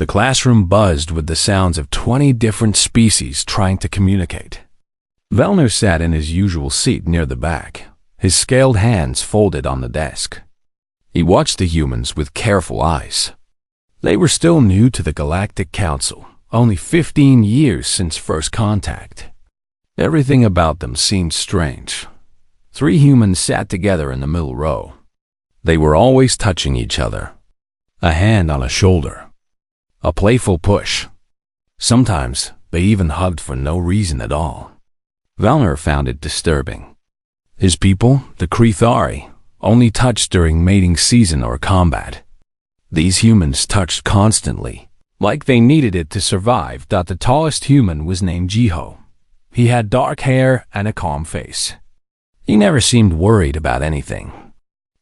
The classroom buzzed with the sounds of 20 different species trying to communicate. Vellner sat in his usual seat near the back, his scaled hands folded on the desk. He watched the humans with careful eyes. They were still new to the Galactic Council, only 15 years since first contact. Everything about them seemed strange. 3 humans sat together in the middle row. They were always touching each other. A hand on a shoulder. A playful push. Sometimes they even hugged for no reason at all. Vellner found it disturbing. His people, the Krethari, only touched during mating season or combat. These humans touched constantly, like they needed it to survive. The tallest human was named Jiho. He had dark hair and a calm face. He never seemed worried about anything.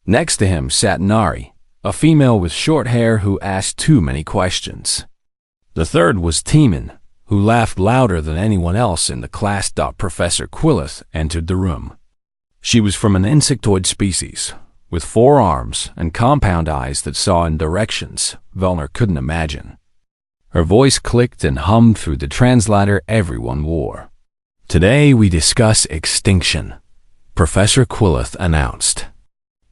Next to him sat Nari, a female with short hair who asked too many questions. The third was Teeman, who laughed louder than anyone else in the class. Professor Quillith entered the room. She was from an insectoid species, with 4 arms and compound eyes that saw in directions Vellner couldn't imagine. Her voice clicked and hummed through the translator everyone wore. "Today we discuss extinction," Professor Quillith announced.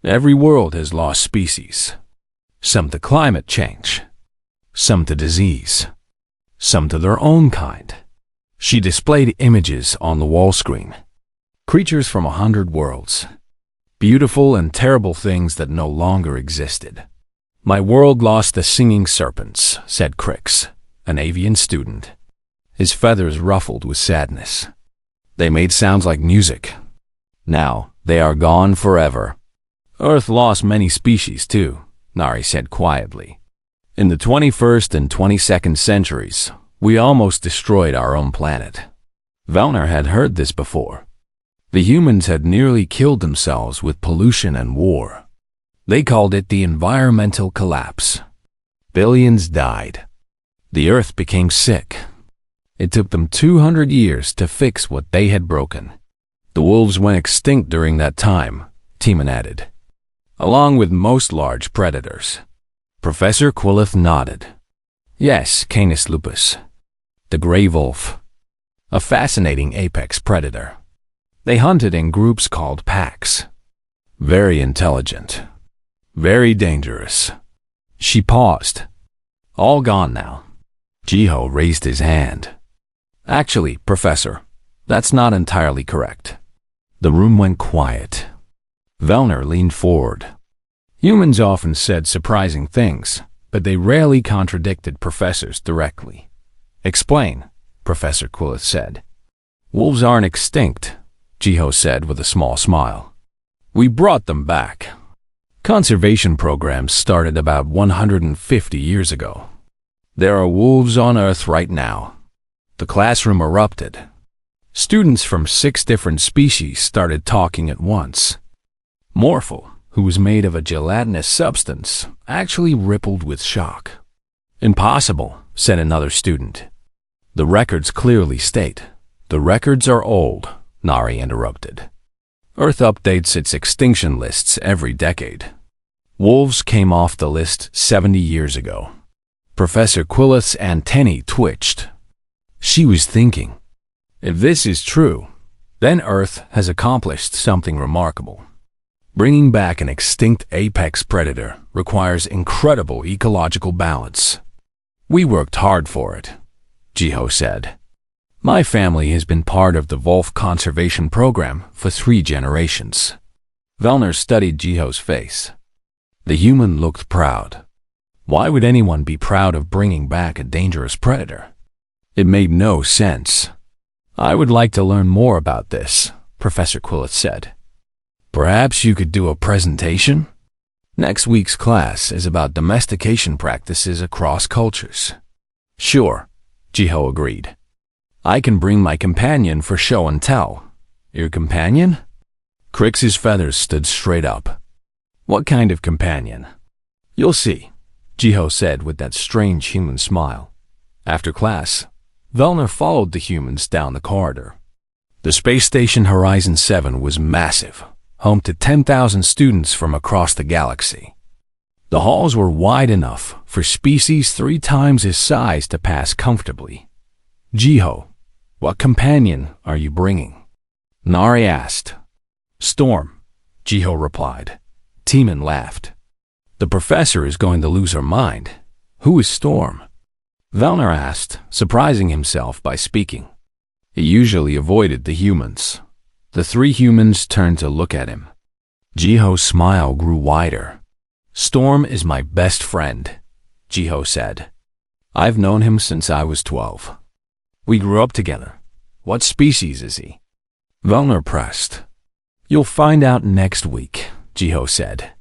"Every world has lost species. Some to climate change, some to disease, some to their own kind." She displayed images on the wall screen. Creatures from 100 worlds. Beautiful and terrible things that no longer existed. "My world lost the singing serpents," said Crix, an avian student. His feathers ruffled with sadness. "They made sounds like music. Now they are gone forever." "Earth lost many species too," Nari said quietly. "In the 21st and 22nd centuries, we almost destroyed our own planet." Vellner had heard this before. The humans had nearly killed themselves with pollution and war. They called it the environmental collapse. Billions died. The Earth became sick. It took them 200 years to fix what they had broken. "The wolves went extinct during that time," Teeman added, "along with most large predators." Professor Quillith nodded. "Yes, Canis lupus, the gray wolf, a fascinating apex predator. They hunted in groups called packs. Very intelligent, very dangerous." She paused. "All gone now." Jiho raised his hand. "Actually, Professor, that's not entirely correct." The room went quiet. Vellner leaned forward. Humans often said surprising things, but they rarely contradicted professors directly. "Explain," Professor Quillith said. "Wolves aren't extinct," Jiho said with a small smile. "We brought them back. Conservation programs started about 150 years ago. There are wolves on Earth right now." The classroom erupted. Students from 6 different species started talking at once. Morphle, who was made of a gelatinous substance, actually rippled with shock. "Impossible," said another student. "The records clearly state." "The records are old," Nari interrupted. "Earth updates its extinction lists every decade. Wolves came off the list 70 years ago." Professor Quillith's antennae twitched. She was thinking, if this is true, then Earth has accomplished something remarkable. Bringing back an extinct apex predator requires incredible ecological balance. "We worked hard for it," Jiho said. "My family has been part of the wolf conservation program for 3 generations." Vellner studied Jiho's face. The human looked proud. Why would anyone be proud of bringing back a dangerous predator? It made no sense. "I would like to learn more about this," Professor Quillith said. "Perhaps you could do a presentation?" "Next week's class is about domestication practices across cultures." "Sure," Jiho agreed. "I can bring my companion for show and tell." "Your companion?" Crix's feathers stood straight up. "What kind of companion?" "You'll see," Jiho said with that strange human smile. After class, Vellner followed the humans down the corridor. The space station Horizon 7 was massive, home to 10,000 students from across the galaxy. The halls were wide enough for species 3 times his size to pass comfortably. "Jiho, what companion are you bringing?" Nari asked. "Storm," Jiho replied. Teeman laughed. "The professor is going to lose her mind. Who is Storm?" Velner asked, surprising himself by speaking. He usually avoided the humans. The 3 humans turned to look at him. Jiho's smile grew wider. "Storm is my best friend," Jiho said. "I've known him since I was 12. We grew up together. What species is he?" Velner pressed. "You'll find out next week," Jiho said.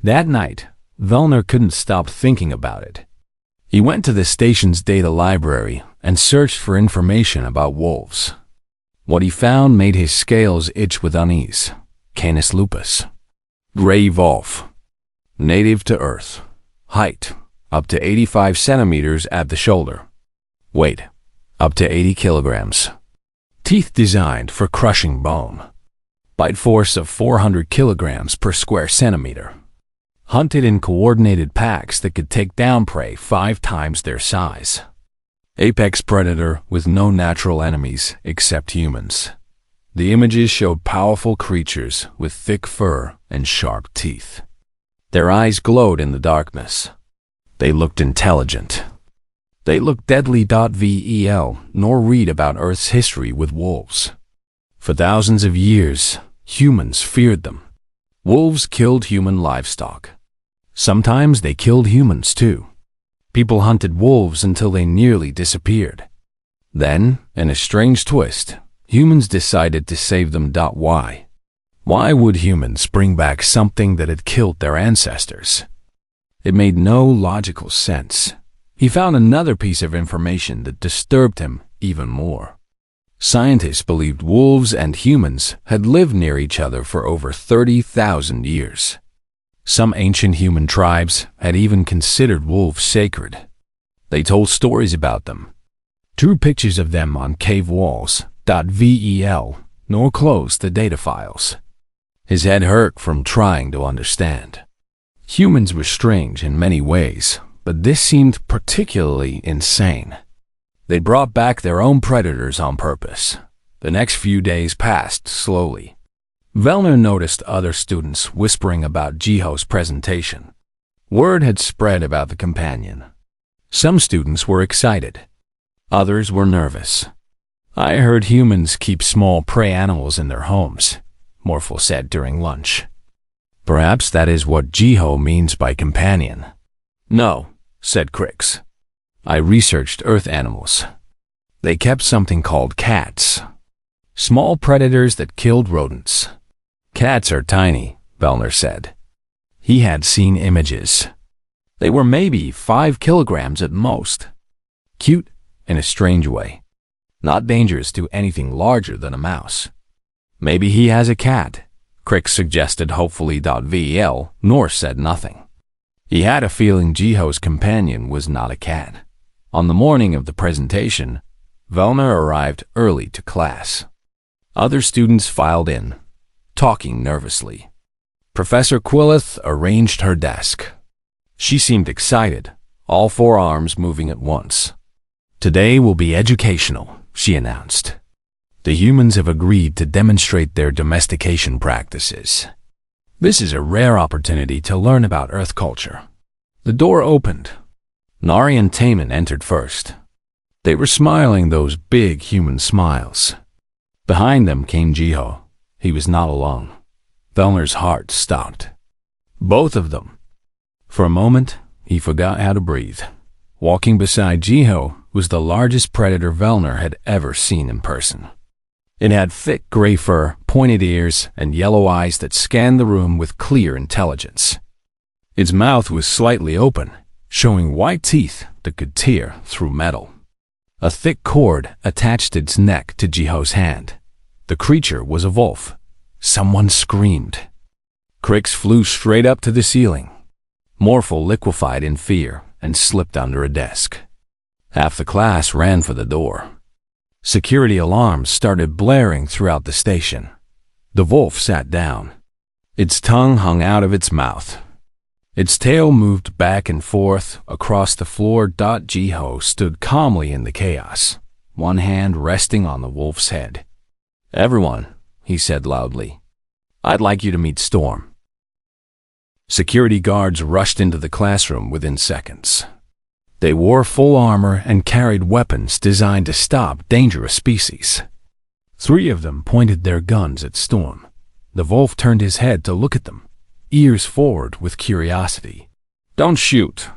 That night, Velner couldn't stop thinking about it. He went to the station's data library and searched for information about wolves. What he found made his scales itch with unease. Canis lupus. Gray wolf. Native to Earth. Height, up to 85 centimeters at the shoulder. Weight, up to 80 kilograms. Teeth designed for crushing bone. Bite force of 400 kilograms per square centimeter. Hunted in coordinated packs that could take down prey 5 times their size. Apex predator with no natural enemies except humans. The images showed powerful creatures with thick fur and sharp teeth. Their eyes glowed in the darkness. They looked intelligent. They looked deadly. Vel, nor read about Earth's history with wolves. For thousands of years, humans feared them. Wolves killed human livestock. Sometimes they killed humans too. People hunted wolves until they nearly disappeared. Then, in a strange twist, humans decided to save them. Why? Why would humans bring back something that had killed their ancestors? It made no logical sense. He found another piece of information that disturbed him even more. Scientists believed wolves and humans had lived near each other for over 30,000 years. Some ancient human tribes had even considered wolves sacred. They told stories about them, drew pictures of them on cave walls. Vel, nor closed the data files. His head hurt from trying to understand. Humans were strange in many ways, but this seemed particularly insane. They brought back their own predators on purpose. The next few days passed slowly. Velner noticed other students whispering about Jiho's presentation. Word had spread about the companion. Some students were excited. Others were nervous. "I heard humans keep small prey animals in their homes," Morphle said during lunch. "Perhaps that is what Jiho means by companion." "No," said Crix. "I researched Earth animals. They kept something called cats. Small predators that killed rodents. Cats are tiny," Velner said. He had seen images. They were maybe 5 kilograms at most. Cute in a strange way. Not dangerous to anything larger than a mouse. "Maybe he has a cat," Crix suggested hopefully. Vel, nor said nothing. He had a feeling Jiho's companion was not a cat. On the morning of the presentation, Velner arrived early to class. Other students filed in, talking nervously. Professor Quillith arranged her desk. She seemed excited, all 4 arms moving at once. "Today will be educational," she announced. "The humans have agreed to demonstrate their domestication practices. This is a rare opportunity to learn about Earth culture." The door opened. Nari and Teeman entered first. They were smiling those big human smiles. Behind them came Jiho. He was not alone. Velner's heart stopped. Both of them. For a moment, he forgot how to breathe. Walking beside Jiho was the largest predator Velner had ever seen in person. It had thick gray fur, pointed ears, and yellow eyes that scanned the room with clear intelligence. Its mouth was slightly open, showing white teeth that could tear through metal. A thick cord attached its neck to Jiho's hand. The creature was a wolf. Someone screamed. Crix flew straight up to the ceiling. Morphle liquefied in fear and slipped under a desk. Half the class ran for the door. Security alarms started blaring throughout the station. The wolf sat down. Its tongue hung out of its mouth. Its tail moved back and forth across the floor. Jiho stood calmly in the chaos, one hand resting on the wolf's head. "Everyone," he said loudly, "I'd like you to meet Storm." Security guards rushed into the classroom within seconds. They wore full armor and carried weapons designed to stop dangerous species. 3 of them pointed their guns at Storm. The wolf turned his head to look at them, ears forward with curiosity. "Don't shoot."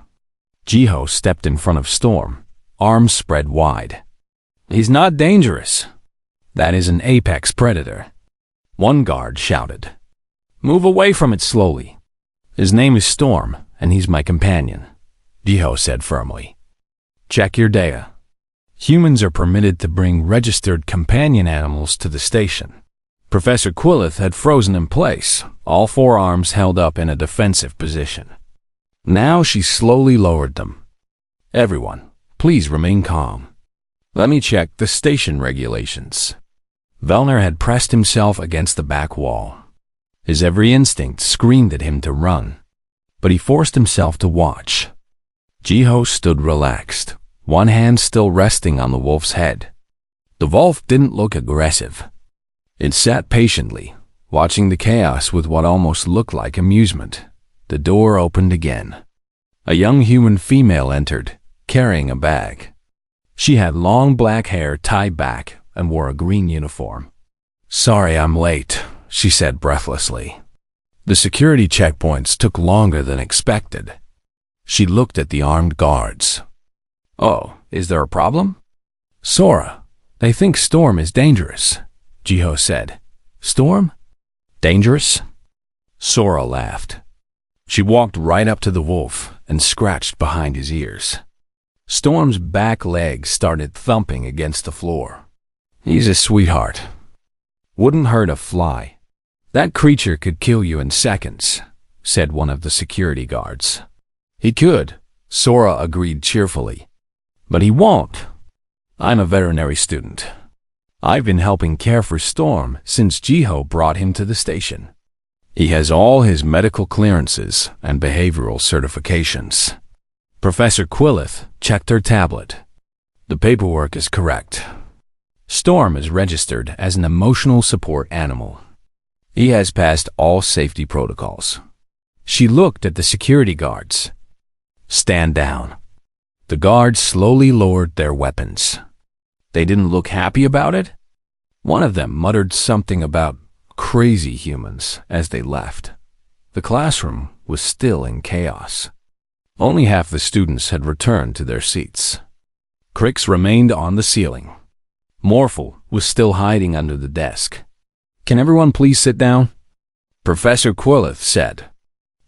Jiho stepped in front of Storm, arms spread wide. "He's not dangerous. That is an apex predator." One guard shouted. "Move away from it slowly." "His name is Storm, and he's my companion," Jiho said firmly. "Check your data. Humans are permitted to bring registered companion animals to the station." Professor Quillith had frozen in place, all 4 arms held up in a defensive position. Now she slowly lowered them. "Everyone, please remain calm. Let me check the station regulations." Velner had pressed himself against the back wall. His every instinct screamed at him to run, but he forced himself to watch. Jiho stood relaxed, one hand still resting on the wolf's head. The wolf didn't look aggressive. It sat patiently, watching the chaos with what almost looked like amusement. The door opened again. A young human female entered, carrying a bag. She had long black hair tied back and wore a green uniform. "Sorry I'm late," she said breathlessly. "The security checkpoints took longer than expected." She looked at the armed guards. "Oh, is there a problem?" "Sora, they think Storm is dangerous," Jiho said. "Storm? Dangerous?" Sora laughed. She walked right up to the wolf and scratched behind his ears. Storm's back legs started thumping against the floor. "He's a sweetheart. Wouldn't hurt a fly. That creature could kill you in seconds," said one of the security guards. "He could," Sora agreed cheerfully. "But he won't. I'm a veterinary student. I've been helping care for Storm since Jiho brought him to the station. He has all his medical clearances and behavioral certifications." Professor Quillith checked her tablet. "The paperwork is correct. Storm is registered as an emotional support animal. He has passed all safety protocols." She looked at the security guards. "Stand down." The guards slowly lowered their weapons. They didn't look happy about it. One of them muttered something about crazy humans as they left. The classroom was still in chaos. Only half the students had returned to their seats. Crix remained on the ceiling. Morphle was still hiding under the desk. "Can everyone please sit down?" Professor Quillith said.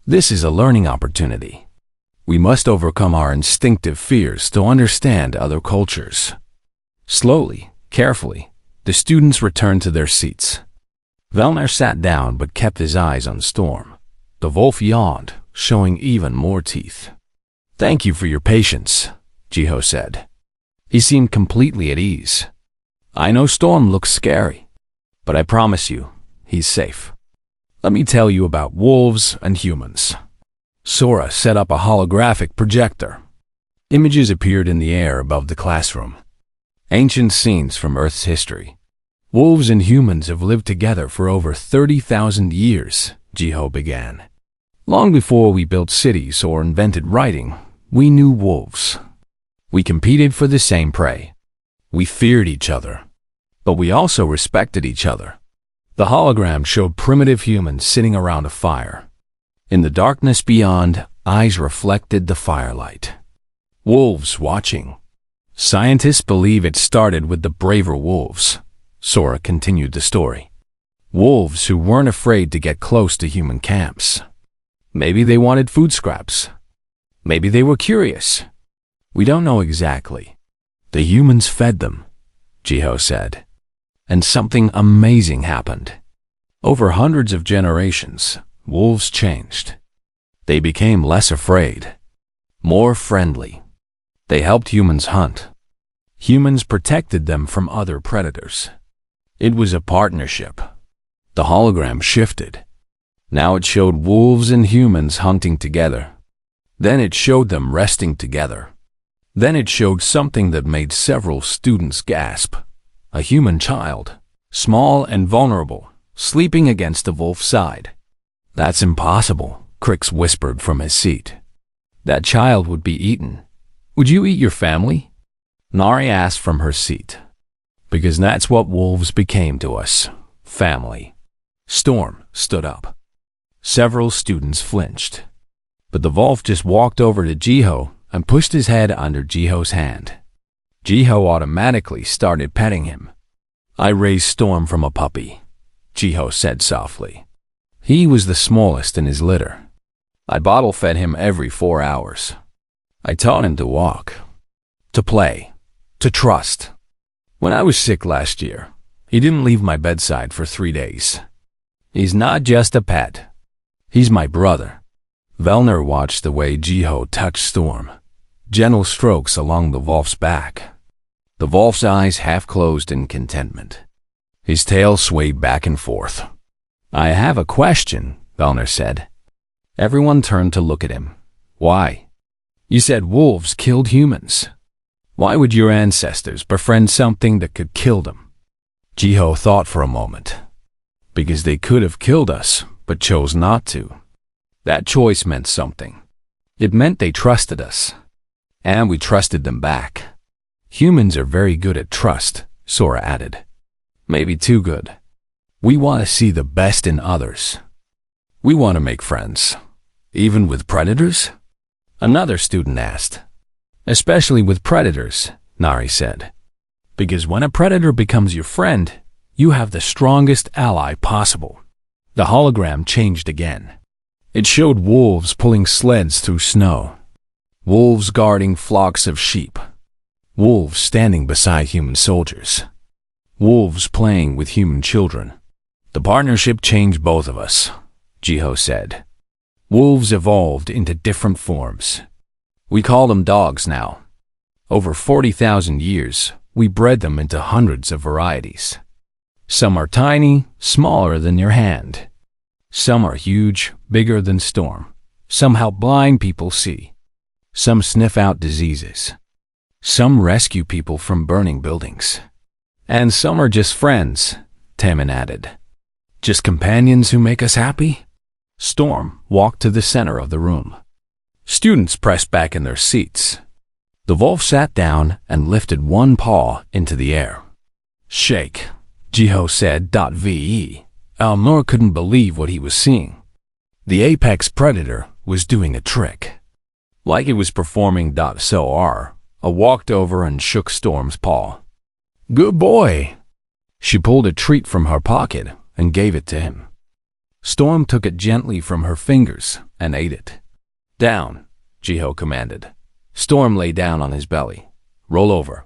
"This is a learning opportunity. We must overcome our instinctive fears to understand other cultures." Slowly, carefully, the students returned to their seats. Velner sat down but kept his eyes on Storm. The wolf yawned, showing even more teeth. "Thank you for your patience," Jiho said. He seemed completely at ease. "I know Storm looks scary, but I promise you, he's safe. Let me tell you about wolves and humans." Sora set up a holographic projector. Images appeared in the air above the classroom. Ancient scenes from Earth's history. "Wolves and humans have lived together for over 30,000 years, Jiho began. "Long before we built cities or invented writing, we knew wolves. We competed for the same prey. We feared each other, but we also respected each other." The hologram showed primitive humans sitting around a fire. In the darkness beyond, eyes reflected the firelight. Wolves watching. "Scientists believe it started with the braver wolves," Sora continued the story. "Wolves who weren't afraid to get close to human camps. Maybe they wanted food scraps. Maybe they were curious. We don't know exactly. The humans fed them," Jiho said. And something amazing happened. Over hundreds of generations, wolves changed. They became less afraid, more friendly. They helped humans hunt. Humans protected them from other predators. It was a partnership. The hologram shifted. Now it showed wolves and humans hunting together. Then it showed them resting together. Then it showed something that made several students gasp. A human child, small and vulnerable, sleeping against the wolf's side. "That's impossible," Crix whispered from his seat. "That child would be eaten. Would you eat your family?" Nari asked from her seat. "Because that's what wolves became to us. Family." Storm stood up. Several students flinched. But the wolf just walked over to Jiho and pushed his head under Jiho's hand. Jiho automatically started petting him. "I raised Storm from a puppy," Jiho said softly. "He was the smallest in his litter. I bottle-fed him every 4 hours. I taught him to walk, to play, to trust. When I was sick last year, he didn't leave my bedside for 3 days. He's not just a pet. He's my brother." Velner watched the way Jiho touched Storm. Gentle strokes along the wolf's back. The wolf's eyes half-closed in contentment. His tail swayed back and forth. "I have a question," Velner said. Everyone turned to look at him. "Why? You said wolves killed humans. Why would your ancestors befriend something that could kill them?" Jiho thought for a moment. "Because they could have killed us, but chose not to. That choice meant something. It meant they trusted us. And we trusted them back. Humans are very good at trust," Sora added. "Maybe too good. We want to see the best in others. We want to make friends. Even with predators?" Another student asked. "Especially with predators," Nari said. "Because when a predator becomes your friend, you have the strongest ally possible." The hologram changed again. It showed wolves pulling sleds through snow. Wolves guarding flocks of sheep. Wolves standing beside human soldiers. Wolves playing with human children. "The partnership changed both of us," Jiho said. "Wolves evolved into different forms. We call them dogs now. Over 40,000 years, we bred them into hundreds of varieties. Some are tiny, smaller than your hand. Some are huge, bigger than Storm. Some help blind people see. Some sniff out diseases. Some rescue people from burning buildings. And some are just friends," Taman added. "Just companions who make us happy?" Storm walked to the center of the room. Students pressed back in their seats. The wolf sat down and lifted one paw into the air. "Shake," Jiho said. "Ve." Elnor couldn't believe what he was seeing. The apex predator was doing a trick. Like it was performing .SOR, walked over and shook Storm's paw. "Good boy." She pulled a treat from her pocket and gave it to him. Storm took it gently from her fingers and ate it. "Down," Jiho commanded. Storm lay down on his belly. "Roll over."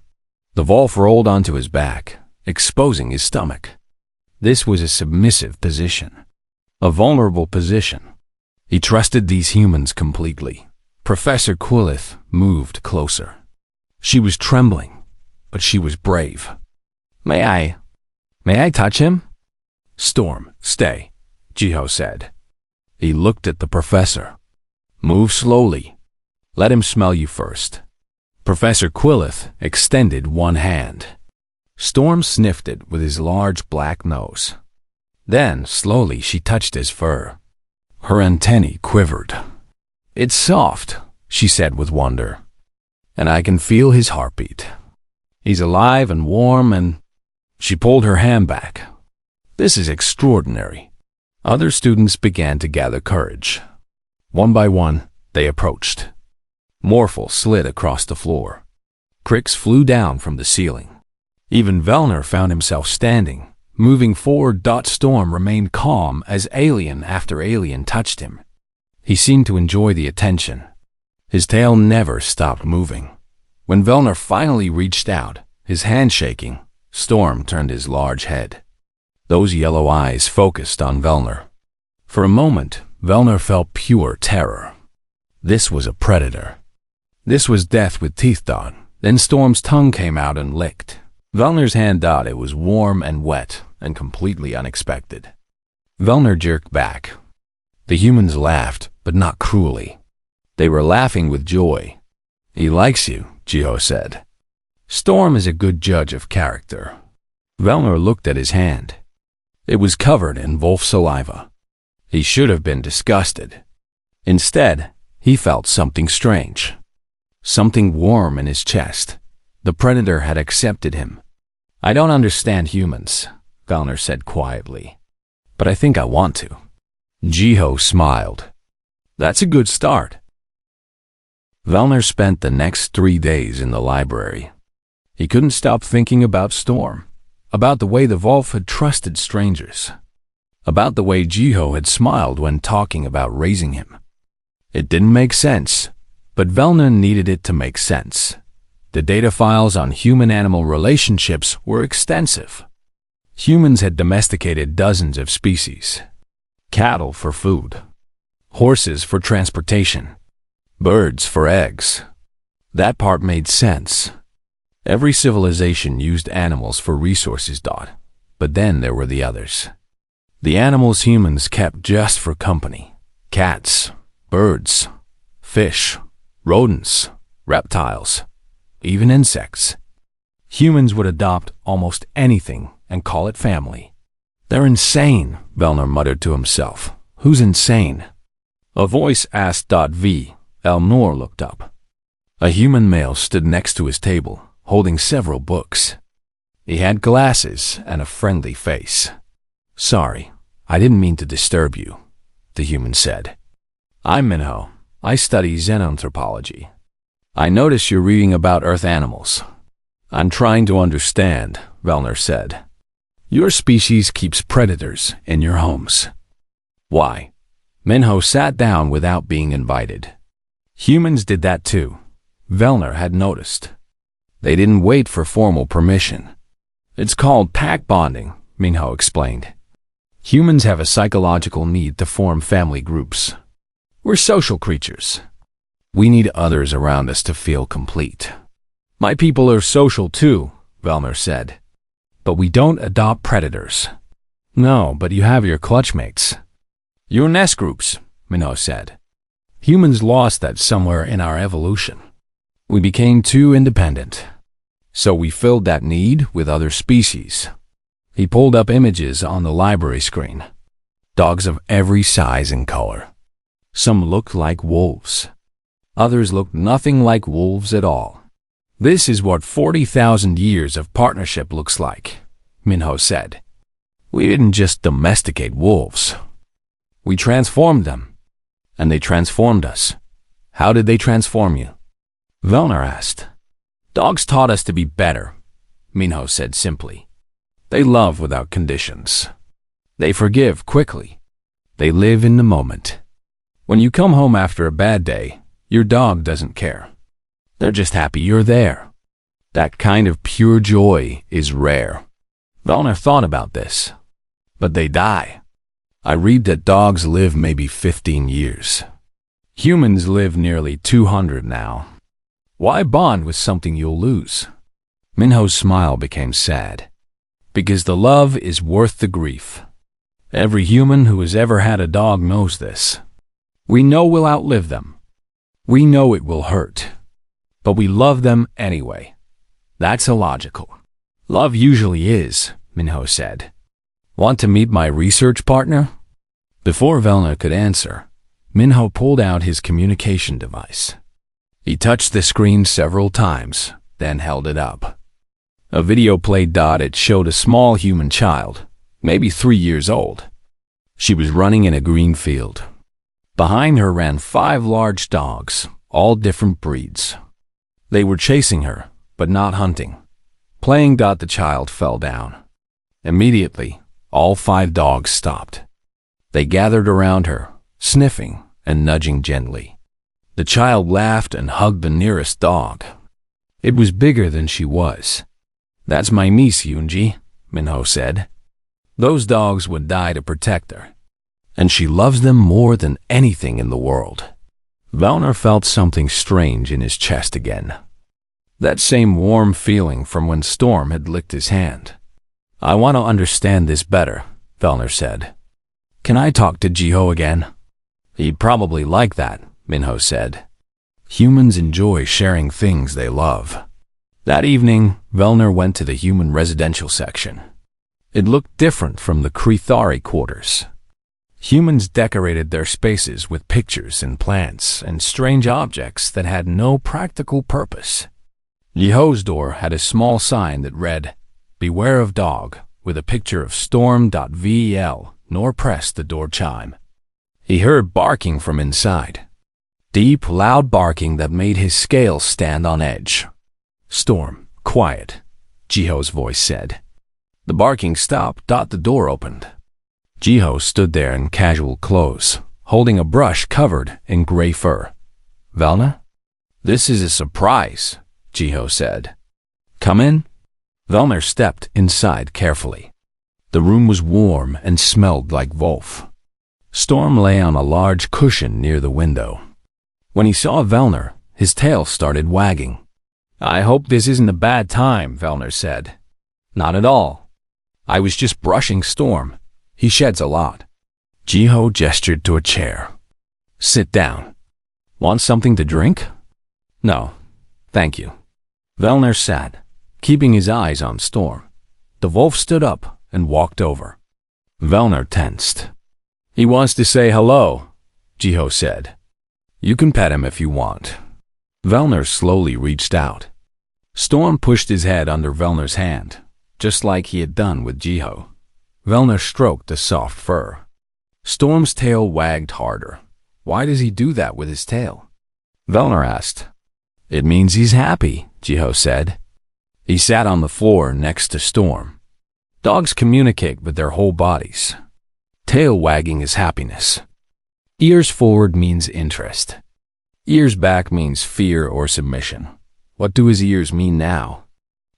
The wolf rolled onto his back, exposing his stomach. This was a submissive position, a vulnerable position. He trusted these humans completely. Professor Quillith moved closer. She was trembling, but she was brave. May I touch him?" "Storm, stay," Jiho said. He looked at the professor. "Move slowly. Let him smell you first." Professor Quillith extended one hand. Storm sniffed it with his large black nose. Then, slowly, she touched his fur. Her antennae quivered. "It's soft," she said with wonder. "And I can feel his heartbeat. He's alive and warm and—" She pulled her hand back. "This is extraordinary." Other students began to gather courage. One by one, they approached. Morphle slid across the floor. Crix flew down from the ceiling. Even Velner found himself standing, moving forward. Storm remained calm as alien after alien touched him. He seemed to enjoy the attention. His tail never stopped moving. When Velner finally reached out, his hand shaking, Storm turned his large head. Those yellow eyes focused on Velner. For a moment, Velner felt pure terror. This was a predator. This was death with teeth. Then Storm's tongue came out and licked. Velner's hand. It was warm and wet and completely unexpected. Velner jerked back. The humans laughed, but not cruelly. They were laughing with joy. "He likes you," Jiho said. "Storm is a good judge of character." Velner looked at his hand. It was covered in wolf saliva. He should have been disgusted. Instead, he felt something strange. Something warm in his chest. The predator had accepted him. "I don't understand humans," Velner said quietly. "But I think I want to." Jiho smiled. "That's a good start." Velner spent the next 3 days in the library. He couldn't stop thinking about Storm, about the way the wolf had trusted strangers, about the way Jiho had smiled when talking about raising him. It didn't make sense, but Velner needed it to make sense. The data files on human-animal relationships were extensive. Humans had domesticated dozens of species. Cattle for food, horses for transportation, birds for eggs. That part made sense. Every civilization used animals for resources. But then there were the others. The animals humans kept just for company. Cats, birds, fish, rodents, reptiles, even insects. Humans would adopt almost anything and call it family. "They're insane," Velner muttered to himself. "Who's insane?" A voice asked. V. Elnor looked up. A human male stood next to his table, holding several books. He had glasses and a friendly face. "Sorry, I didn't mean to disturb you," the human said. "I'm Minho. I study xenanthropology. I notice you're reading about Earth animals." "I'm trying to understand," Velner said. "Your species keeps predators in your homes." "Why?" Minho sat down without being invited. Humans did that too, Velner had noticed. They didn't wait for formal permission. "It's called pack bonding," Minho explained. "Humans have a psychological need to form family groups. We're social creatures. We need others around us to feel complete." "My people are social too," Velner said. "But we don't adopt predators." "No, but you have your clutchmates." "Your nest groups," Minho said. "Humans lost that somewhere in our evolution. We became too independent. So we filled that need with other species." He pulled up images on the library screen. Dogs of every size and color. Some looked like wolves. Others looked nothing like wolves at all. "This is what 40,000 years of partnership looks like," Minho said. "We didn't just domesticate wolves. We transformed them. And they transformed us." "How did they transform you?" Velner asked. "Dogs taught us to be better," Minho said simply. "They love without conditions. They forgive quickly. They live in the moment. When you come home after a bad day, your dog doesn't care. They're just happy you're there. That kind of pure joy is rare." Velner thought about this. "But they die. I read that dogs live maybe 15 years. Humans live nearly 200 now. Why bond with something you'll lose?" Minho's smile became sad. "Because the love is worth the grief. Every human who has ever had a dog knows this. We know we'll outlive them. We know it will hurt. But we love them anyway. That's illogical." "Love usually is," Minho said. "Want to meet my research partner?" Before Velner could answer, Minho pulled out his communication device. He touched the screen several times, then held it up. A video played. It showed a small human child, maybe 3 years old. She was running in a green field. Behind her ran 5 large dogs, all different breeds. They were chasing her, but not hunting. Playing. The child fell down. Immediately, all 5 dogs stopped. They gathered around her, sniffing and nudging gently. The child laughed and hugged the nearest dog. It was bigger than she was. "That's my niece, Yoonji," Minho said. "Those dogs would die to protect her. And she loves them more than anything in the world." Velner felt something strange in his chest again. That same warm feeling from when Storm had licked his hand. "I want to understand this better," Velner said. "Can I talk to Jiho again?" He'd probably like that, Minho said. Humans enjoy sharing things they love. That evening, Vellner went to the human residential section. It looked different from the Krithari quarters. Humans decorated their spaces with pictures and plants and strange objects that had no practical purpose. Jiho's door had a small sign that read, "Beware of dog," with a picture of storm.vel, nor pressed the door chime. He heard barking from inside. Deep, loud barking that made his scales stand on edge. "Storm, quiet," Jiho's voice said. The barking stopped. The door opened. Jiho stood there in casual clothes, holding a brush covered in gray fur. "Velna?" "This is a surprise," Jiho said. "Come in." Vellner stepped inside carefully. The room was warm and smelled like Wolf. Storm lay on a large cushion near the window. When he saw Vellner, his tail started wagging. "I hope this isn't a bad time," Vellner said. "Not at all. I was just brushing Storm. He sheds a lot." Jiho gestured to a chair. "Sit down. Want something to drink?" "No, thank you." Vellner sat, keeping his eyes on Storm. The wolf stood up and walked over. Vellner tensed. "He wants to say hello," Jiho said. "You can pet him if you want." Vellner slowly reached out. Storm pushed his head under Vellner's hand, just like he had done with Jiho. Vellner stroked the soft fur. Storm's tail wagged harder. "Why does he do that with his tail?" Vellner asked. "It means he's happy," Jiho said. He sat on the floor next to Storm. Dogs communicate with their whole bodies. Tail wagging is happiness. Ears forward means interest. Ears back means fear or submission. What do his ears mean now?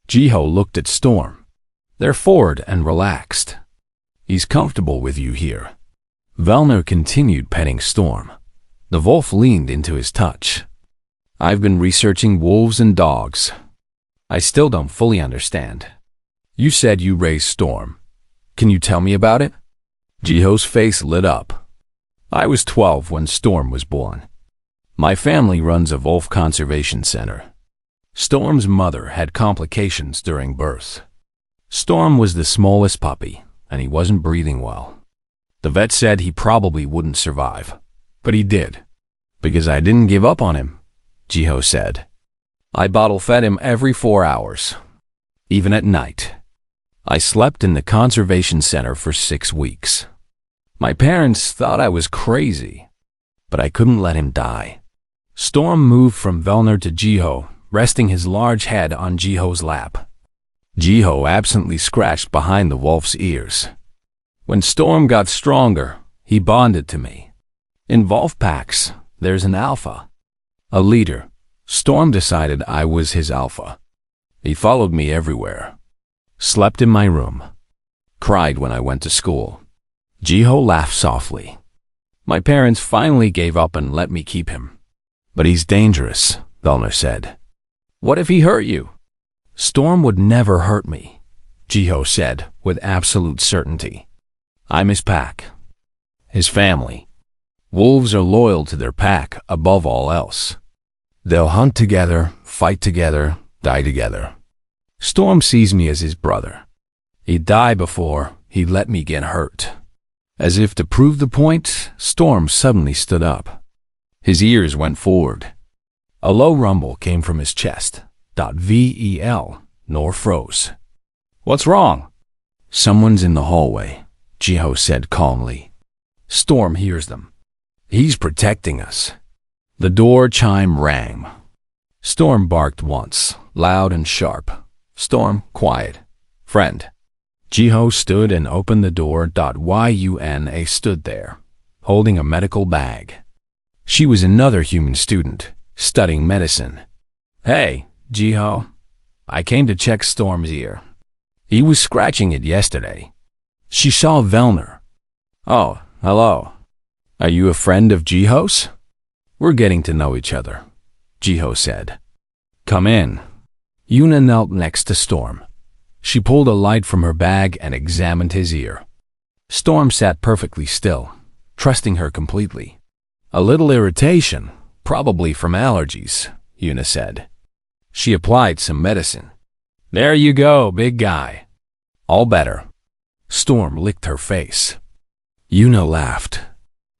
Jiho looked at Storm. They're forward and relaxed. "He's comfortable with you here." Vellner continued petting Storm. The wolf leaned into his touch. "I've been researching wolves and dogs. I still don't fully understand. You said you raised Storm. Can you tell me about it?" Jiho's face lit up. "I was 12 when Storm was born. My family runs a wolf conservation center. Storm's mother had complications during birth. Storm was the smallest puppy, and he wasn't breathing well. The vet said he probably wouldn't survive, but he did. Because I didn't give up on him," Jiho said. "I bottle-fed him every 4 hours, even at night. I slept in the conservation center for 6 weeks. My parents thought I was crazy, but I couldn't let him die." Storm moved from Vellner to Jiho, resting his large head on Jiho's lap. Jiho absently scratched behind the wolf's ears. "When Storm got stronger, he bonded to me. In wolf packs, there's an alpha, a leader. Storm decided I was his alpha. He followed me everywhere. Slept in my room. Cried when I went to school." Jiho laughed softly. "My parents finally gave up and let me keep him." "But he's dangerous," Vellner said. "What if he hurt you?" "Storm would never hurt me," Jiho said with absolute certainty. "I'm his pack. His family. Wolves are loyal to their pack above all else. They'll hunt together, fight together, die together. Storm sees me as his brother. He'd die before he'd let me get hurt." As if to prove the point, Storm suddenly stood up. His ears went forward. A low rumble came from his chest. Vel, nor froze. "What's wrong?" "Someone's in the hallway," Jiho said calmly. "Storm hears them. He's protecting us." The door chime rang. Storm barked once, loud and sharp. "Storm, quiet. Friend." Jiho stood and opened the door. Yuna stood there, holding a medical bag. She was another human student, studying medicine. "Hey, Jiho, I came to check Storm's ear. He was scratching it yesterday." She saw Vellner. "Oh, hello. Are you a friend of Jiho's?" "We're getting to know each other," Jiho said. "Come in." Yuna knelt next to Storm. She pulled a light from her bag and examined his ear. Storm sat perfectly still, trusting her completely. A little irritation, probably from allergies, Una said. She applied some medicine. There you go, big guy. All better. Storm licked her face. Una laughed.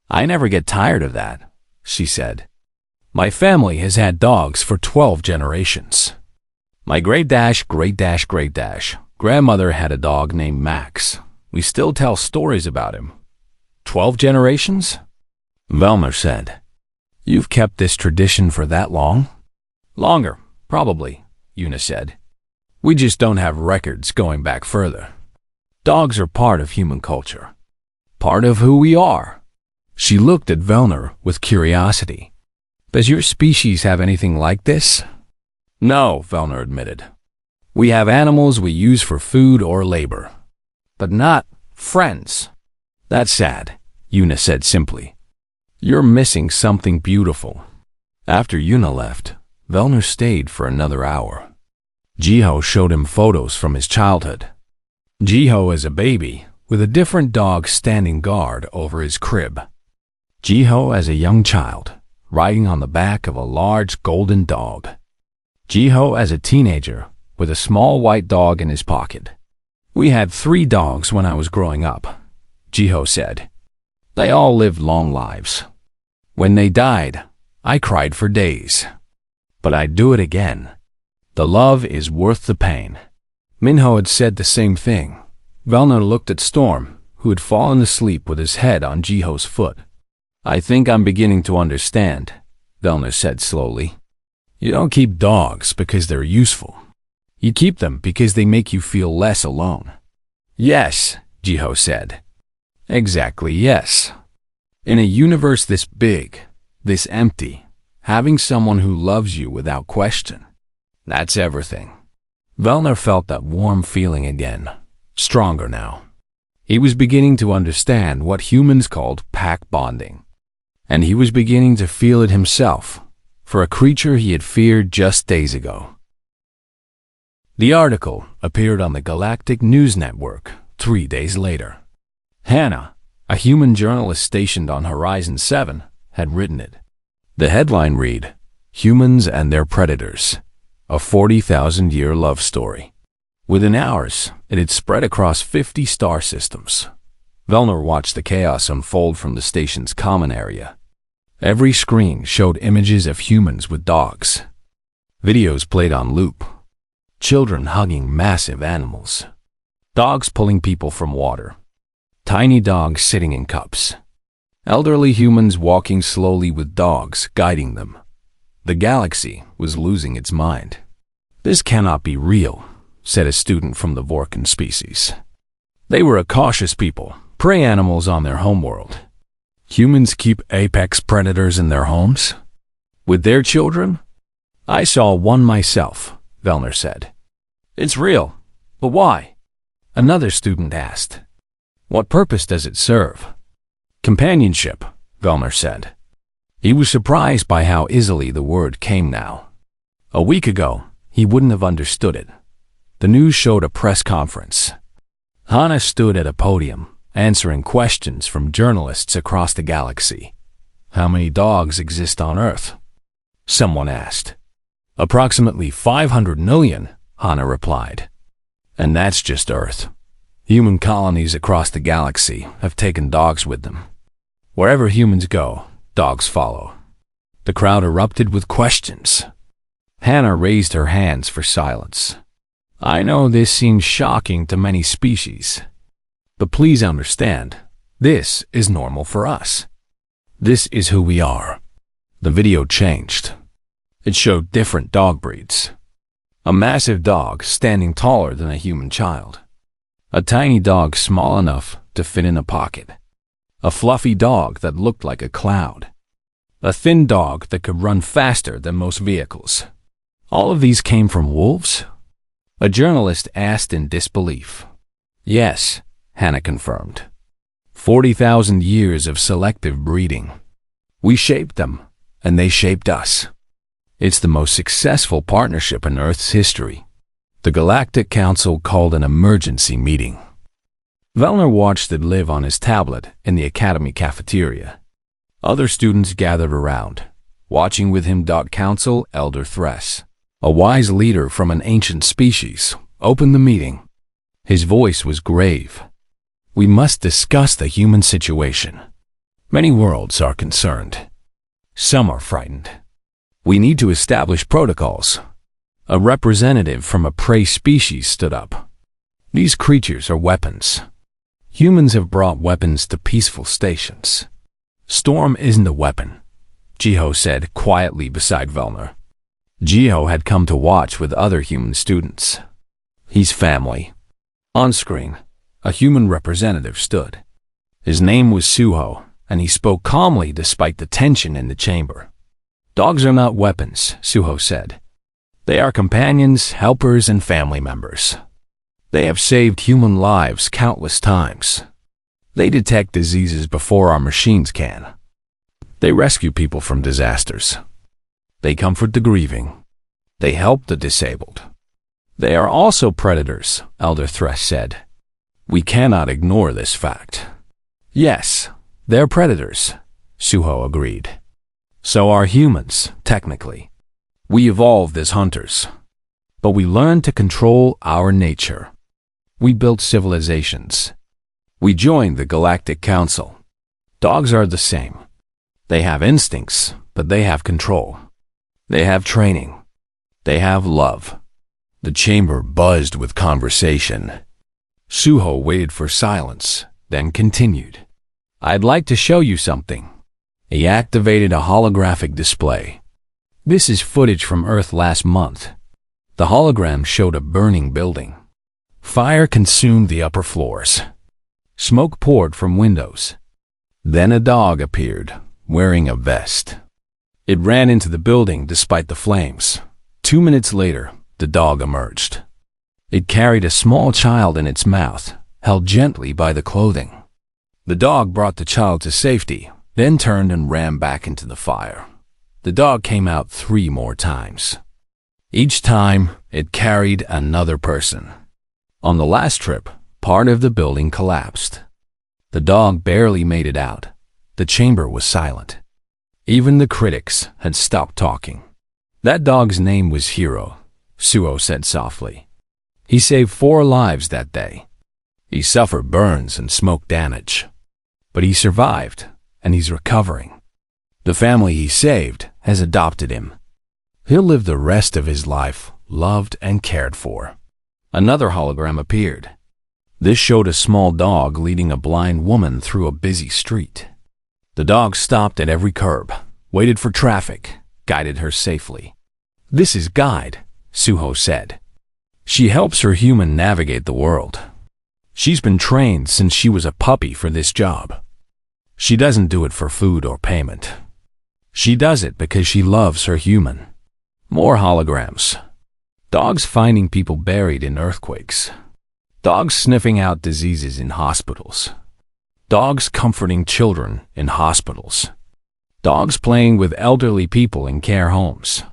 I never get tired of that, she said. My family has had dogs for 12 generations. My great-grandmother had a dog named Max. We still tell stories about him. 12 generations? Velner said. You've kept this tradition for that long? Longer, probably, Una said. We just don't have records going back further. Dogs are part of human culture. Part of who we are. She looked at Velner with curiosity. Does your species have anything like this? No, Velner admitted. We have animals we use for food or labor. But not friends. That's sad, Una said simply. You're missing something beautiful. After Una left, Velner stayed for another hour. Jiho showed him photos from his childhood. Jiho as a baby, with a different dog standing guard over his crib. Jiho as a young child, riding on the back of a large golden dog. Jiho as a teenager, with a small white dog in his pocket. We had 3 dogs when I was growing up, Jiho said. They all lived long lives. When they died, I cried for days. But I'd do it again. The love is worth the pain. Minho had said the same thing. Velner looked at Storm, who had fallen asleep with his head on Jiho's foot. I think I'm beginning to understand, Velner said slowly. You don't keep dogs because they're useful. You keep them because they make you feel less alone. Yes, Jiho said. Exactly, yes. In a universe this big, this empty, having someone who loves you without question, that's everything. Velner felt that warm feeling again, stronger now. He was beginning to understand what humans called pack bonding. And he was beginning to feel it himself, for a creature he had feared just days ago. The article appeared on the Galactic News Network 3 days later. Hannah, a human journalist stationed on Horizon 7, had written it. The headline read, Humans and Their Predators, a 40,000-year love story. Within hours, it had spread across 50 star systems. Velner watched the chaos unfold from the station's common area. Every screen showed images of humans with dogs. Videos played on loop. Children hugging massive animals. Dogs pulling people from water. Tiny dogs sitting in cups. Elderly humans walking slowly with dogs guiding them. The galaxy was losing its mind. This cannot be real, said a student from the Vorkan species. They were a cautious people, prey animals on their homeworld. Humans keep apex predators in their homes? With their children? I saw one myself, Velner said. It's real, but why? Another student asked. What purpose does it serve? Companionship, Velner said. He was surprised by how easily the word came now. A week ago, he wouldn't have understood it. The news showed a press conference. Hannah stood at a podium, answering questions from journalists across the galaxy. How many dogs exist on Earth? Someone asked. Approximately 500 million, Hannah replied. And that's just Earth. Human colonies across the galaxy have taken dogs with them. Wherever humans go, dogs follow. The crowd erupted with questions. Hannah raised her hands for silence. I know this seems shocking to many species. But please understand, this is normal for us. This is who we are. The video changed. It showed different dog breeds. A massive dog standing taller than a human child. A tiny dog small enough to fit in a pocket. A fluffy dog that looked like a cloud. A thin dog that could run faster than most vehicles. All of these came from wolves? A journalist asked in disbelief. Yes, Hannah confirmed. 40,000 years of selective breeding. We shaped them, and they shaped us. It's the most successful partnership in Earth's history. The Galactic Council called an emergency meeting. Velner watched it live on his tablet in the Academy cafeteria. Other students gathered around, watching with him. Council Elder Thress, a wise leader from an ancient species, opened the meeting. His voice was grave. We must discuss the human situation. Many worlds are concerned. Some are frightened. We need to establish protocols. A representative from a prey species stood up. These creatures are weapons. Humans have brought weapons to peaceful stations. Storm isn't a weapon, Jiho said quietly beside Velner. Jiho had come to watch with other human students. He's family. On screen, a human representative stood. His name was Suho, and he spoke calmly despite the tension in the chamber. Dogs are not weapons, Suho said. They are companions, helpers, and family members. They have saved human lives countless times. They detect diseases before our machines can. They rescue people from disasters. They comfort the grieving. They help the disabled. They are also predators, Elder Thress said. We cannot ignore this fact. Yes, they're predators, Suho agreed. So are humans, technically. We evolved as hunters. But we learned to control our nature. We built civilizations. We joined the Galactic Council. Dogs are the same. They have instincts, but they have control. They have training. They have love. The chamber buzzed with conversation. Suho waited for silence, then continued. I'd like to show you something. He activated a holographic display. This is footage from Earth last month. The hologram showed a burning building. Fire consumed the upper floors. Smoke poured from windows. Then a dog appeared, wearing a vest. It ran into the building despite the flames. 2 minutes later, the dog emerged. It carried a small child in its mouth, held gently by the clothing. The dog brought the child to safety, then turned and ran back into the fire. The dog came out 3 more times. Each time, it carried another person. On the last trip, part of the building collapsed. The dog barely made it out. The chamber was silent. Even the critics had stopped talking. That dog's name was Hiro, Suho said softly. He saved 4 lives that day. He suffered burns and smoke damage. But he survived, and he's recovering. The family he saved has adopted him. He'll live the rest of his life loved and cared for. Another hologram appeared. This showed a small dog leading a blind woman through a busy street. The dog stopped at every curb, waited for traffic, guided her safely. This is Guide, Suho said. She helps her human navigate the world. She's been trained since she was a puppy for this job. She doesn't do it for food or payment. She does it because she loves her human. More holograms. Dogs finding people buried in earthquakes. Dogs sniffing out diseases in hospitals. Dogs comforting children in hospitals. Dogs playing with elderly people in care homes.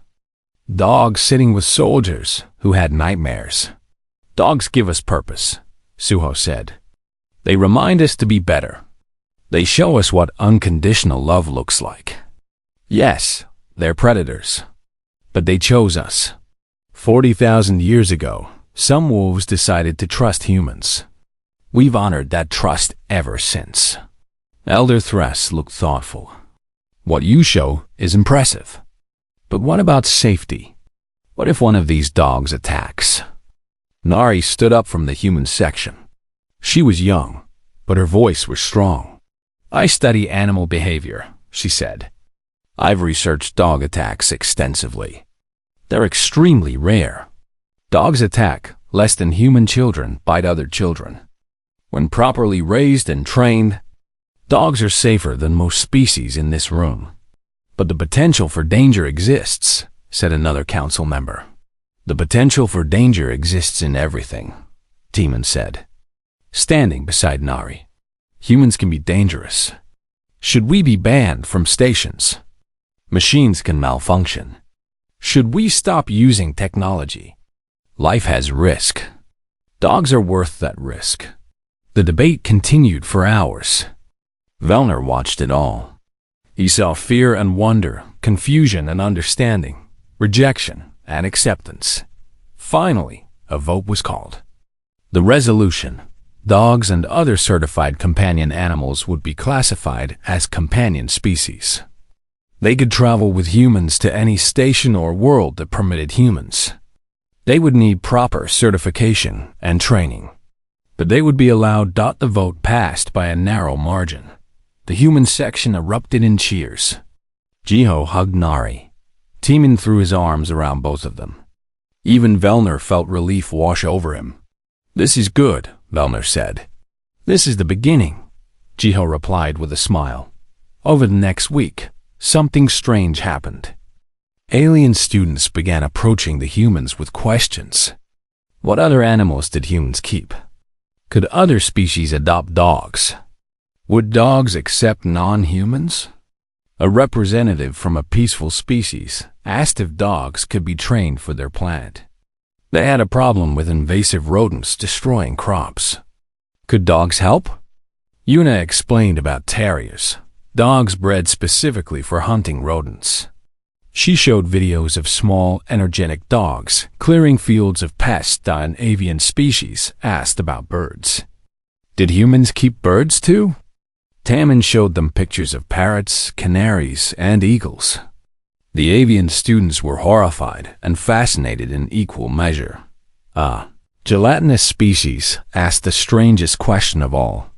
Dogs sitting with soldiers who had nightmares. Dogs give us purpose, Suho said. They remind us to be better. They show us what unconditional love looks like. Yes, they're predators. But they chose us. 40,000 years ago, some wolves decided to trust humans. We've honored that trust ever since. Elder Thress looked thoughtful. What you show is impressive. But what about safety? What if one of these dogs attacks? Nari stood up from the human section. She was young, but her voice was strong. I study animal behavior, she said. I've researched dog attacks extensively. They're extremely rare. Dogs attack less than human children bite other children. When properly raised and trained, dogs are safer than most species in this room. But the potential for danger exists, said another council member. The potential for danger exists in everything, Timon said, standing beside Nari. Humans can be dangerous. Should we be banned from stations? Machines can malfunction. Should we stop using technology? Life has risk. Dogs are worth that risk. The debate continued for hours. Velner watched it all. He saw fear and wonder, confusion and understanding, rejection and acceptance. Finally, a vote was called. The resolution: dogs and other certified companion animals would be classified as companion species. They could travel with humans to any station or world that permitted humans. They would need proper certification and training, but they would be allowed. The vote passed by a narrow margin. The human section erupted in cheers. Jiho hugged Nari. Teeman threw his arms around both of them. Even Velner felt relief wash over him. "This is good," Velner said. "This is the beginning," Jiho replied with a smile. Over the next week, something strange happened. Alien students began approaching the humans with questions. What other animals did humans keep? Could other species adopt dogs? Would dogs accept non-humans? A representative from a peaceful species asked if dogs could be trained for their planet. They had a problem with invasive rodents destroying crops. Could dogs help? Yuna explained about terriers, dogs bred specifically for hunting rodents. She showed videos of small, energetic dogs clearing fields of pests. An avian species asked about birds. Did humans keep birds too? Tammin showed them pictures of parrots, canaries, and eagles. The avian students were horrified and fascinated in equal measure. Gelatinous species asked the strangest question of all.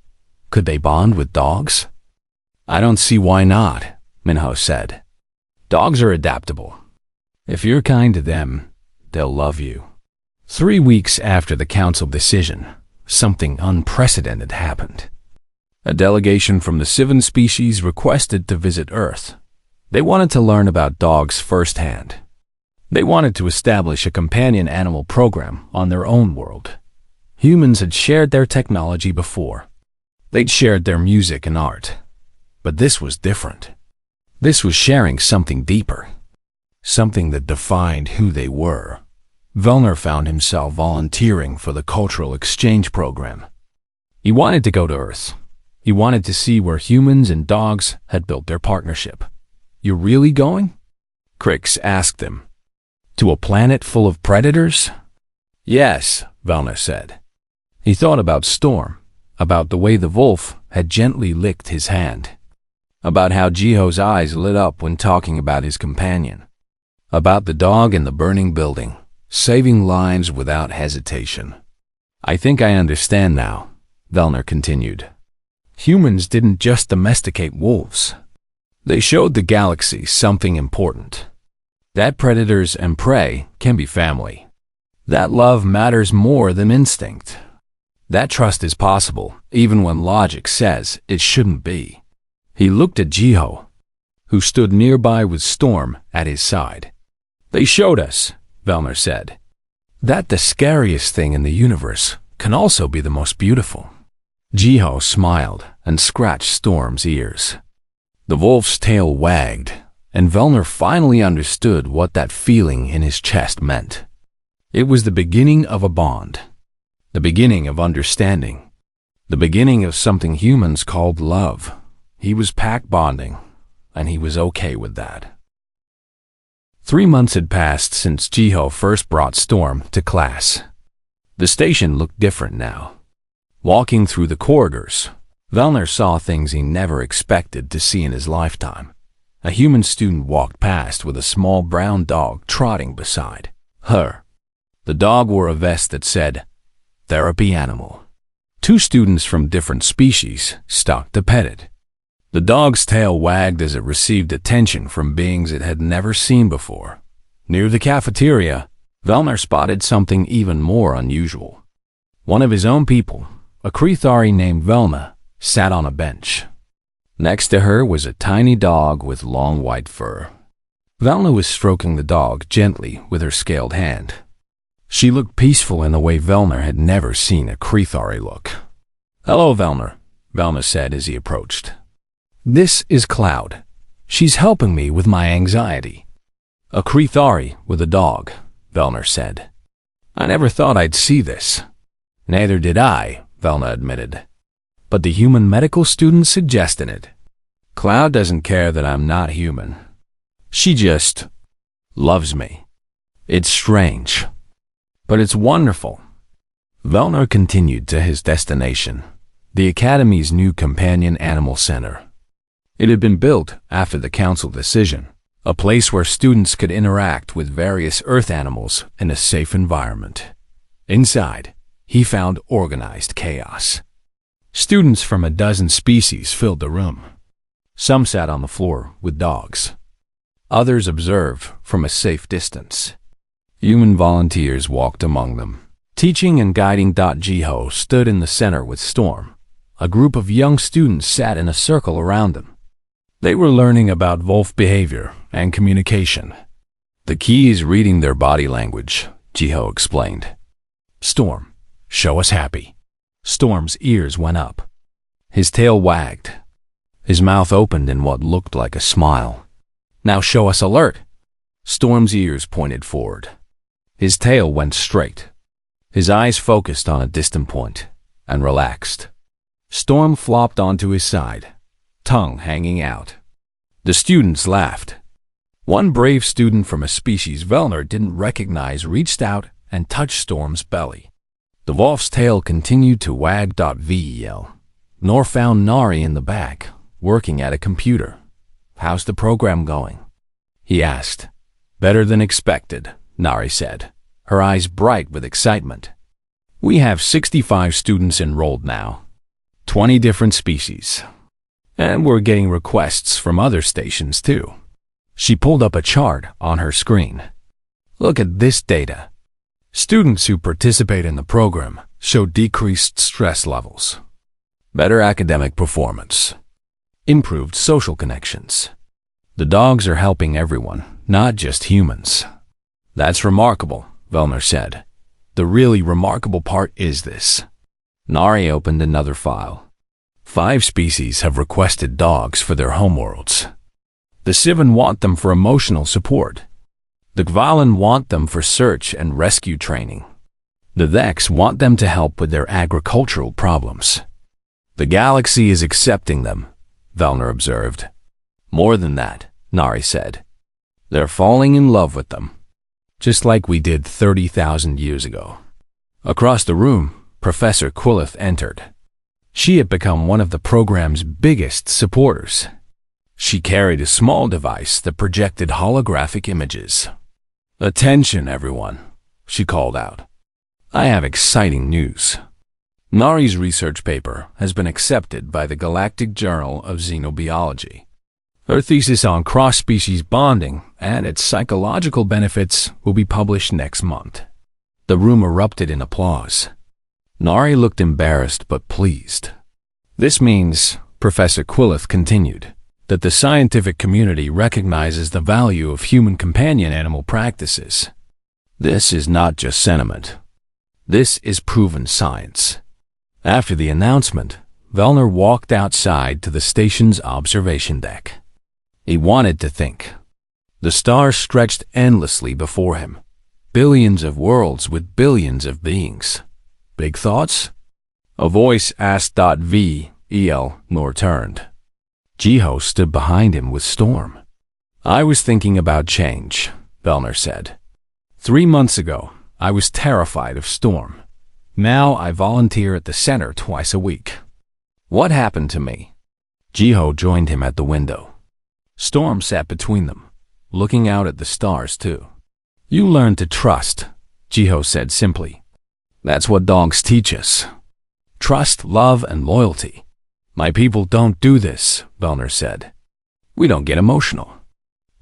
Could they bond with dogs? "I don't see why not," Minho said. "Dogs are adaptable. If you're kind to them, they'll love you." 3 weeks after the council decision, something unprecedented happened. A delegation from the Sivan species requested to visit Earth. They wanted to learn about dogs firsthand. They wanted to establish a companion animal program on their own world. Humans had shared their technology before. They'd shared their music and art. But this was different. This was sharing something deeper, something that defined who they were. Velner found himself volunteering for the cultural exchange program. He wanted to go to Earth. He wanted to see where humans and dogs had built their partnership. "You're really going?" Crix asked him. "To a planet full of predators?" "Yes," Velner said. He thought about Storm, about the way the wolf had gently licked his hand, about how Jiho's eyes lit up when talking about his companion, about the dog in the burning building, saving lives without hesitation. "I think I understand now," Velner continued. Humans didn't just domesticate wolves. They showed the galaxy something important. That predators and prey can be family. That love matters more than instinct. That trust is possible, even when logic says it shouldn't be. He looked at Jiho, who stood nearby with Storm at his side. "They showed us," Velner said, "that the scariest thing in the universe can also be the most beautiful." Jiho smiled and scratched Storm's ears. The wolf's tail wagged, and Velner finally understood what that feeling in his chest meant. It was the beginning of a bond, the beginning of understanding, the beginning of something humans called love. He was pack bonding, and he was okay with that. 3 months had passed since Jiho first brought Storm to class. The station looked different now. Walking through the corridors, Velner saw things he never expected to see in his lifetime. A human student walked past with a small brown dog trotting beside her. The dog wore a vest that said, "Therapy Animal." 2 students from different species stopped to pet it. The dog's tail wagged as it received attention from beings it had never seen before. Near the cafeteria, Velner spotted something even more unusual. One of his own people, a Krithari named Velma, sat on a bench. Next to her was a tiny dog with long white fur. Velna was stroking the dog gently with her scaled hand. She looked peaceful in a way Velner had never seen a Krithari look. "Hello, Velner," Velma said as he approached. "This is Cloud. She's helping me with my anxiety." "A Krithari with a dog," Velner said. "I never thought I'd see this." "Neither did I," Velna admitted. "But the human medical student suggested it." Cloud doesn't care that I'm not human. She just loves me. It's strange, but it's wonderful. Velner continued to his destination, the Academy's new companion animal center. It had been built after the council decision, a place where students could interact with various Earth animals in a safe environment. Inside, he found organized chaos. Students from a dozen species filled the room. Some sat on the floor with dogs. Others observed from a safe distance. Human volunteers walked among them, teaching and guiding. Jiho stood in the center with Storm. A group of young students sat in a circle around them. They were learning about wolf behavior and communication. The key is reading their body language, Jiho explained. Storm, show us happy. Storm's ears went up. His tail wagged. His mouth opened in what looked like a smile. Now show us alert. Storm's ears pointed forward. His tail went straight. His eyes focused on a distant point and relaxed. Storm flopped onto his side, tongue hanging out. The students laughed. One brave student from a species Velner didn't recognize reached out and touched Storm's belly. The wolf's tail continued to wag. Vel. Nor found Nari in the back, working at a computer. How's the program going? He asked. Better than expected, Nari said, her eyes bright with excitement. We have 65 students enrolled now, 20 different species. And we're getting requests from other stations too. She pulled up a chart on her screen. Look at this data. Students who participate in the program show decreased stress levels, better academic performance, improved social connections. The dogs are helping everyone, not just humans. That's remarkable, Velner said. The really remarkable part is this. Nari opened another file. 5 species have requested dogs for their homeworlds. The Sivan want them for emotional support. The Gvalan want them for search and rescue training. The Vex want them to help with their agricultural problems. The galaxy is accepting them, Velner observed. More than that, Nari said. They're falling in love with them, just like we did 30,000 years ago. Across the room, Professor Quillith entered. She had become one of the program's biggest supporters. She carried a small device that projected holographic images. Attention, everyone, she called out. I have exciting news. Nari's research paper has been accepted by the Galactic Journal of Xenobiology. Her thesis on cross-species bonding and its psychological benefits will be published next month. The room erupted in applause. Nari looked embarrassed but pleased. This means, Professor Quillith continued, that the scientific community recognizes the value of human companion animal practices. This is not just sentiment. This is proven science. After the announcement, Velner walked outside to the station's observation deck. He wanted to think. The stars stretched endlessly before him. Billions of worlds with billions of beings. Big thoughts? A voice asked. Vel nor turned. Jiho stood behind him with Storm. I was thinking about change, Velner said. 3 months ago, I was terrified of Storm. Now I volunteer at the center twice a week. What happened to me? Jiho joined him at the window. Storm sat between them, looking out at the stars too. You learn to trust, Jiho said simply. That's what dogs teach us. Trust, love, and loyalty. My people don't do this, Velner said. We don't get emotional.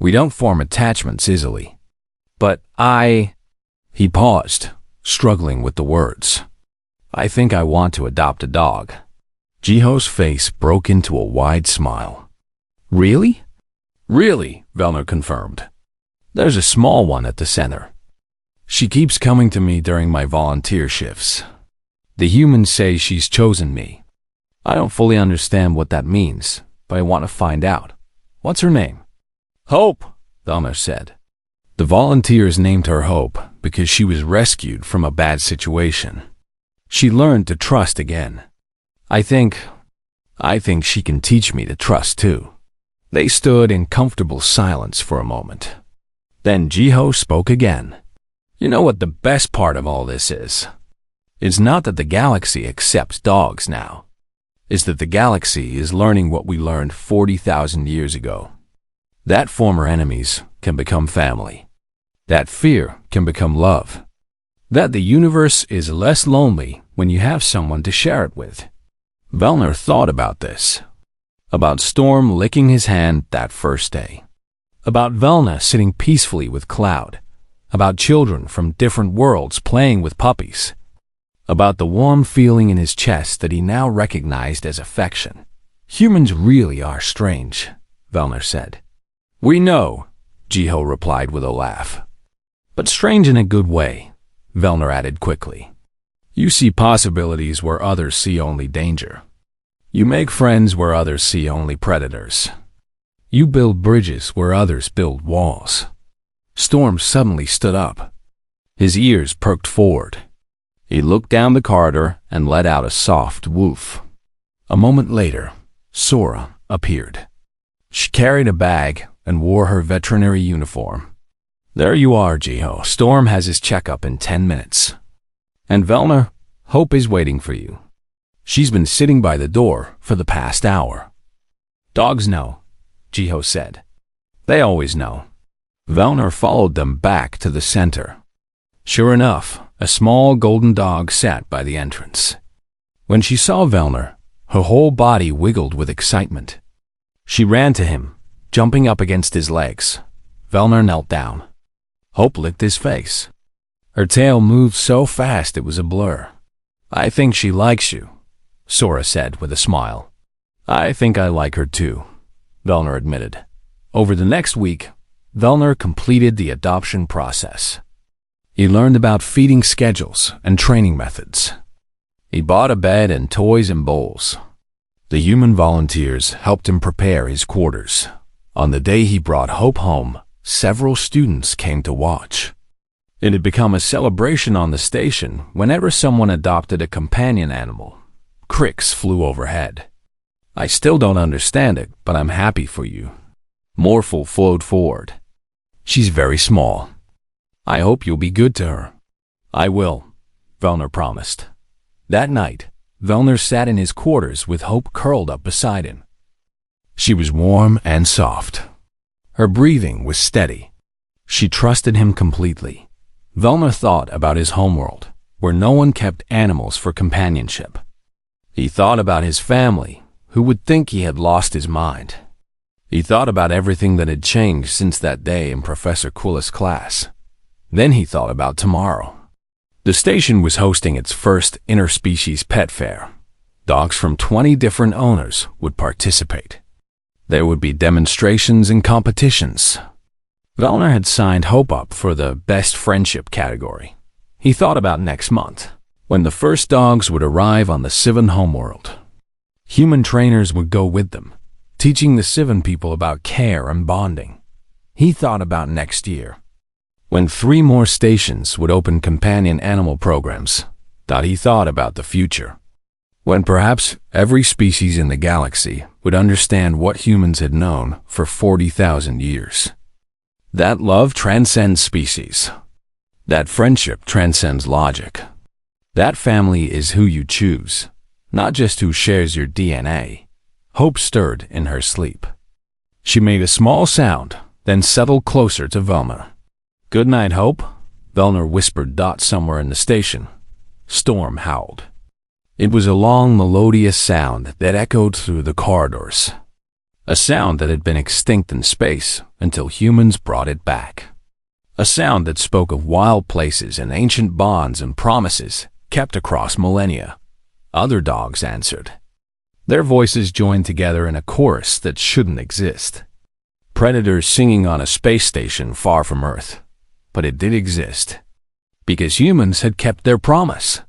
We don't form attachments easily. But He paused, struggling with the words. I think I want to adopt a dog. Jiho's face broke into a wide smile. Really? Really, Velner confirmed. There's a small one at the center. She keeps coming to me during my volunteer shifts. The humans say she's chosen me. I don't fully understand what that means, but I want to find out. What's her name? Hope, Velner said. The volunteers named her Hope because she was rescued from a bad situation. She learned to trust again. I think she can teach me to trust too. They stood in comfortable silence for a moment. Then Jiho spoke again. You know what the best part of all this is? It's not that the galaxy accepts dogs now. It's that the galaxy is learning what we learned 40,000 years ago. That former enemies can become family. That fear can become love. That the universe is less lonely when you have someone to share it with. Velner thought about this. About Storm licking his hand that first day. About Velna sitting peacefully with Cloud. About children from different worlds playing with puppies. About the warm feeling in his chest that he now recognized as affection. Humans really are strange, Velner said. We know, Jiho replied with a laugh. But strange in a good way, Velner added quickly. You see possibilities where others see only danger. You make friends where others see only predators. You build bridges where others build walls. Storm suddenly stood up. His ears perked forward. He looked down the corridor and let out a soft woof. A moment later, Sora appeared. She carried a bag and wore her veterinary uniform. There you are, Jiho. Storm has his checkup in 10 minutes. And Velner, Hope is waiting for you. She's been sitting by the door for the past hour. Dogs know, Jiho said. They always know. Velner followed them back to the center. Sure enough, a small golden dog sat by the entrance. When she saw Velner, her whole body wiggled with excitement. She ran to him, jumping up against his legs. Velner knelt down. Hope licked his face. Her tail moved so fast it was a blur. I think she likes you, Sora said with a smile. I think I like her too, Velner admitted. Over the next week, Velner completed the adoption process. He learned about feeding schedules and training methods. He bought a bed and toys and bowls. The human volunteers helped him prepare his quarters. On the day he brought Hope home, several students came to watch. It had become a celebration on the station whenever someone adopted a companion animal. Crickets flew overhead. I still don't understand it, but I'm happy for you. Morphle flowed forward. She's very small. I hope you'll be good to her. I will, Velner promised. That night, Velner sat in his quarters with Hope curled up beside him. She was warm and soft. Her breathing was steady. She trusted him completely. Velner thought about his homeworld, where no one kept animals for companionship. He thought about his family, who would think he had lost his mind. He thought about everything that had changed since that day in Professor Quillis' class. Then he thought about tomorrow. The station was hosting its first interspecies pet fair. Dogs from 20 different owners would participate. There would be demonstrations and competitions. Velner had signed Hope up for the Best Friendship category. He thought about next month, when the first dogs would arrive on the Sivan homeworld. Human trainers would go with them, teaching the Sivan people about care and bonding. He thought about next year, when 3 more stations would open companion animal programs. He thought about the future, when perhaps every species in the galaxy would understand what humans had known for 40,000 years. That love transcends species. That friendship transcends logic. That family is who you choose, not just who shares your DNA. Hope stirred in her sleep. She made a small sound, then settled closer to Velner. Good night, Hope, Velner whispered somewhere in the station. Storm howled. It was a long, melodious sound that echoed through the corridors. A sound that had been extinct in space until humans brought it back. A sound that spoke of wild places and ancient bonds and promises kept across millennia. Other dogs answered. Their voices joined together in a chorus that shouldn't exist. Predators singing on a space station far from Earth. But it did exist, because humans had kept their promise.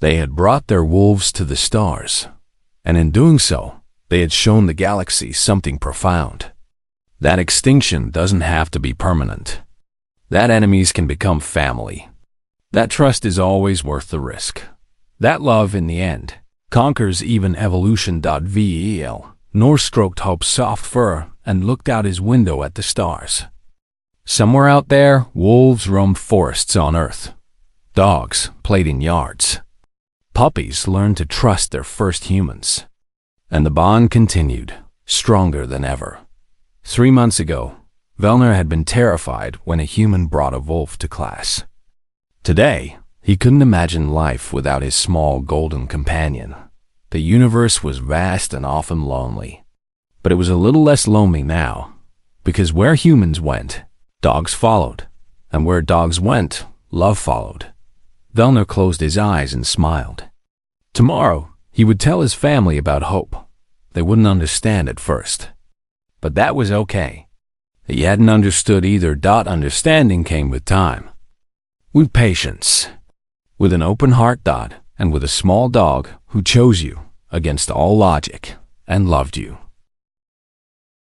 They had brought their wolves to the stars, and in doing so, they had shown the galaxy something profound. That extinction doesn't have to be permanent. That enemies can become family. That trust is always worth the risk. That love, in the end, conquers even evolution.vel, Nor stroked Hope's soft fur and looked out his window at the stars. Somewhere out there, wolves roamed forests on Earth. Dogs played in yards. Puppies learned to trust their first humans. And the bond continued, stronger than ever. 3 months ago, Vellner had been terrified when a human brought a wolf to class. Today, he couldn't imagine life without his small golden companion. The universe was vast and often lonely. But it was a little less lonely now, because where humans went, dogs followed. And where dogs went, love followed. Vellner closed his eyes and smiled. Tomorrow, he would tell his family about Hope. They wouldn't understand at first. But that was okay. He hadn't understood either. Understanding came with time. With patience. With an open heart. And with a small dog who chose you against all logic and loved you.